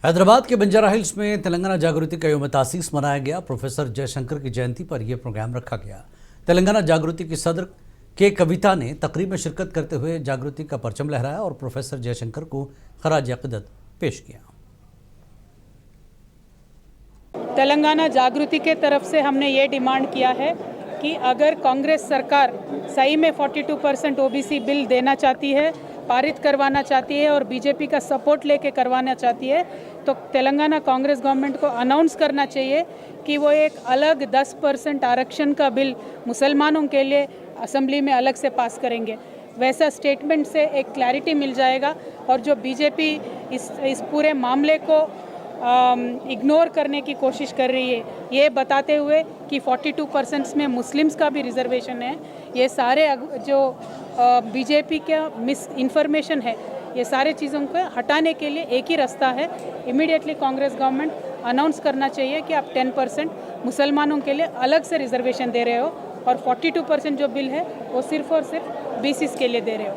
हैदराबाद के बंजारा हिल्स में तेलंगाना जागृति का यौम तासीस मनाया गया। प्रोफेसर जयशंकर की जयंती पर यह प्रोग्राम रखा गया। तेलंगाना जागृति की सदर के कविता ने तकरीब में शिरकत करते हुए जागृति का परचम लहराया और प्रोफेसर जयशंकर को खराज अकीदत पेश किया। तेलंगाना जागृति के तरफ से हमने ये डिमांड किया है कि अगर कांग्रेस सरकार सही में 42% ओबीसी बिल देना चाहती है, पारित करवाना चाहती है और बीजेपी का सपोर्ट लेके करवाना चाहती है, तो तेलंगाना कांग्रेस गवर्नमेंट को अनाउंस करना चाहिए कि वो एक अलग 10% आरक्षण का बिल मुसलमानों के लिए असेंबली में अलग से पास करेंगे। वैसा स्टेटमेंट से एक क्लैरिटी मिल जाएगा और जो बीजेपी इस पूरे मामले को इग्नोर करने की कोशिश कर रही है, ये बताते हुए कि 42% में मुस्लिम्स का भी रिजर्वेशन है। ये सारे जो बीजेपी का मिस इन्फॉर्मेशन है, ये सारे चीज़ों को हटाने के लिए एक ही रास्ता है। इमीडिएटली कांग्रेस गवर्नमेंट अनाउंस करना चाहिए कि आप 10% मुसलमानों के लिए अलग से रिजर्वेशन दे रहे हो और 42% जो बिल है वो सिर्फ और सिर्फ बीसीस के लिए दे रहे हो।